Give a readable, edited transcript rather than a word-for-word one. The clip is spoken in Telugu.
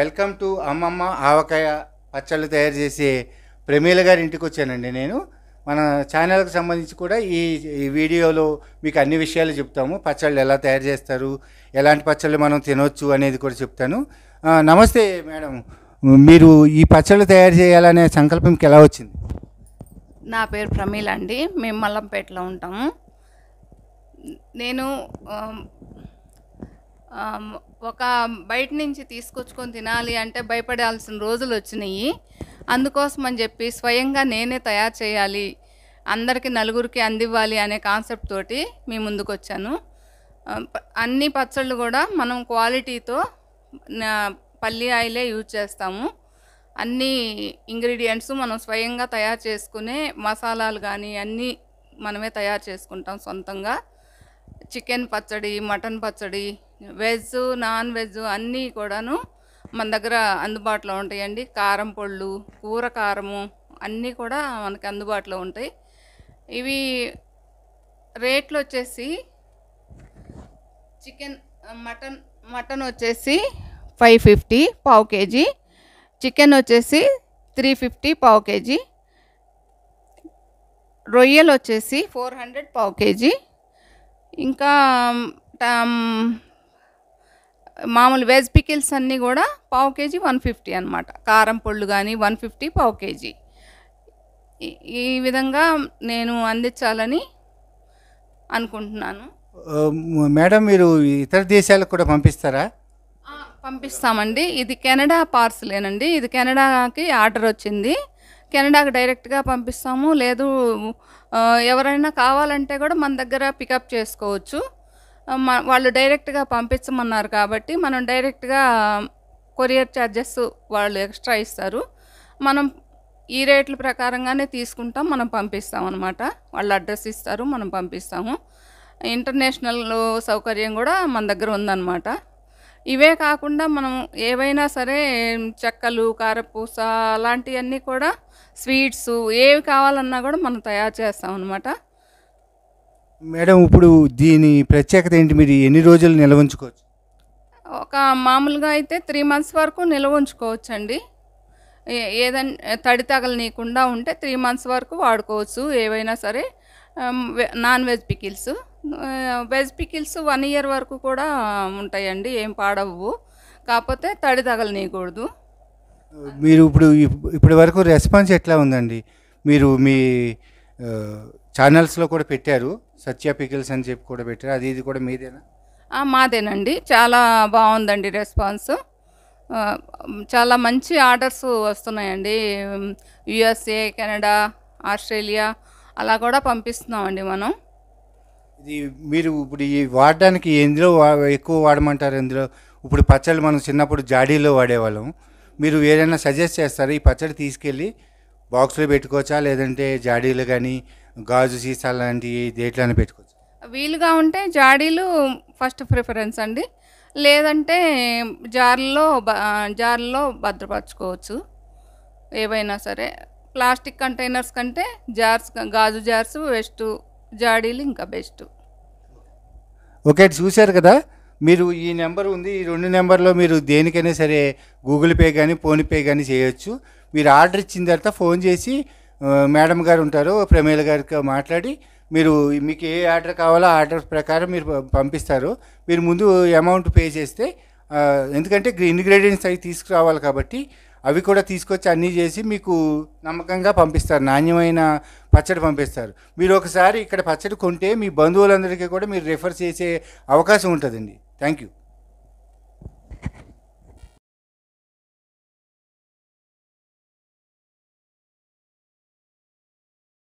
వెల్కమ్ టు అమ్మమ్మ ఆవకాయ పచ్చళ్ళు తయారు చేసే ప్రమీల గారి ఇంటికి వచ్చానండి నేను. మన ఛానల్కి సంబంధించి కూడా ఈ వీడియోలో మీకు అన్ని విషయాలు చెప్తాము. పచ్చళ్ళు ఎలా తయారు చేస్తారు, ఎలాంటి పచ్చళ్ళు మనం తినొచ్చు అనేది కూడా చెప్తాను. నమస్తే మేడం, మీరు ఈ పచ్చళ్ళు తయారు చేయాలనే సంకల్పంకి ఎలా వచ్చింది? నా పేరు ప్రమీల అండి. మేము మల్లంపేటలో ఉంటాము. నేను ఒక బయట నుంచి తీసుకొచ్చుకొని తినాలి అంటే భయపడాల్సిన రోజులు వచ్చినాయి. అందుకోసం అని చెప్పి స్వయంగా నేనే తయారు చేయాలి, అందరికీ నలుగురికి అందివ్వాలి అనే కాన్సెప్ట్ తోటి మీ ముందుకు వచ్చాను. అన్ని పచ్చళ్ళు కూడా మనం క్వాలిటీతో పల్లి ఆయిలే యూజ్ చేస్తాము. అన్ని ఇంగ్రీడియంట్స్ మనం స్వయంగా తయారు చేసుకునే మసాలాలు కానీ అన్నీ మనమే తయారు చేసుకుంటాం సొంతంగా. చికెన్ పచ్చడి, మటన్ పచ్చడి, వెజ్, నాన్ వెజ్ అన్నీ కూడాను మన దగ్గర అందుబాటులో ఉంటాయండి. కారం పొళ్ళు, కూర కారము అన్నీ కూడా మనకి అందుబాటులో ఉంటాయి. ఇవి రేట్లు వచ్చేసి చికెన్ మటన్ వచ్చేసి 550 పావు కేజీ, చికెన్ వచ్చేసి 350 పావు కేజీ, రొయ్యలు వచ్చేసి 400 పావు కేజీ, ఇంకా మామూలు వెజ్ పికిల్స్ అన్నీ కూడా పావు కేజీ 150 అనమాట. కారం పొళ్ళు కానీ 150 పావు కేజీ. ఈ విధంగా నేను అందించాలని అనుకుంటున్నాను. మేడం, మీరు ఇతర దేశాలకు కూడా పంపిస్తారా? పంపిస్తామండి. ఇది కెనడా పార్సలేనండి. ఇది కెనడాకి ఆర్డర్ వచ్చింది. కెనడాకి డైరెక్ట్గా పంపిస్తాము. లేదు ఎవరైనా కావాలంటే కూడా మన దగ్గర పికప్ చేసుకోవచ్చు. వాళ్ళు డైరెక్ట్గా పంపించమన్నారు కాబట్టి మనం డైరెక్ట్గా కొరియర్ ఛార్జెస్ వాళ్ళు ఎక్స్ట్రా ఇస్తారు. మనం ఈ రేట్ల ప్రకారంగానే తీసుకుంటాం, మనం పంపిస్తాం అన్నమాట. వాళ్ళు అడ్రస్ ఇస్తారు, మనం పంపిస్తాము. ఇంటర్నేషనల్ సౌకర్యం కూడా మన దగ్గర ఉందన్నమాట. ఇవే కాకుండా మనం ఏవైనా సరే చెక్కలు, కారపూస అలాంటివన్నీ కూడా స్వీట్స్ ఏవి కావాలన్నా కూడా మనం తయారు చేస్తాం అన్నమాట. మేడం, ఇప్పుడు దీని ప్రత్యేకత ఏంటి? మీరు ఎన్ని రోజులు నిల్వ ఉంచుకోవచ్చు? ఒక మామూలుగా అయితే 3 months వరకు నిల్వ ఉంచుకోవచ్చండి. ఏదైనా తడి తగలనీయకుండా ఉంటే 3 months వరకు వాడుకోవచ్చు ఏవైనా సరే. Non veg pickles, veg pickles 1 year వరకు కూడా ఉంటాయండి, ఏం పాడవు. కాకపోతే తడి తగలనీయకూడదు. మీరు ఇప్పటి వరకు రెస్పాన్స్ ఎట్లా ఉందండి? మీరు మీ ఛానల్స్లో కూడా పెట్టారు, సత్య పికిల్స్ అని చెప్పి కూడా పెట్టారు. ఇది కూడా మీదేనా? మాదేనండి. చాలా బాగుందండి రెస్పాన్స్. చాలా మంచి ఆర్డర్స్ వస్తున్నాయండి. USA, కెనడా, ఆస్ట్రేలియా అలా కూడా పంపిస్తున్నామండి మనం. ఇది మీరు ఇప్పుడు ఈ వాడడానికి ఎందులో ఎక్కువ వాడమంటారు? ఎందులో ఇప్పుడు పచ్చళ్ళు మనం చిన్నప్పుడు జాడీలో వాడేవాళ్ళం. మీరు ఏదైనా సజెస్ట్ చేస్తారా? ఈ పచ్చడి తీసుకెళ్ళి బాక్స్లో పెట్టుకోవచ్చా, లేదంటే జాడీలు కానీ గాజు సీసాలు లాంటివి దేంట్లోనే పెట్టుకోవచ్చు? వీలుగా ఉంటే జాడీలు ఫస్ట్ ప్రిఫరెన్స్ అండి. లేదంటే జార్లో భద్రపరచుకోవచ్చు ఏవైనా సరే. ప్లాస్టిక్ కంటైనర్స్ కంటే గాజు జార్స్ బెస్ట్, జాడీలు ఇంకా బెస్ట్. ఓకే, చూశారు కదా. మీరు ఈ నెంబర్ ఉంది, ఈ 2 నెంబర్లో మీరు దేనికైనా సరే గూగుల్ పే కానీ ఫోన్పే కానీ చేయొచ్చు. మీరు ఆర్డర్ ఇచ్చిన తర్వాత ఫోన్ చేసి మేడం గారు ఉంటారు, ప్రమీల గారికి మాట్లాడి మీకు ఏ ఆర్డర్ కావాలో ఆ ఆర్డర్ ప్రకారం మీరు పంపిస్తారు. మీరు ముందు అమౌంట్ పే చేస్తే, ఎందుకంటే ఇంగ్రీడియంట్స్ అవి తీసుకురావాలి కాబట్టి అవి కూడా తీసుకొచ్చి అన్నీ చేసి మీకు నమ్మకంగా పంపిస్తారు, నాణ్యమైన పచ్చడి పంపిస్తారు. మీరు ఒకసారి ఇక్కడ పచ్చడి కొంటే మీ బంధువులందరికీ కూడా మీరు రిఫర్ చేసే అవకాశం ఉంటుందండి. Thank you.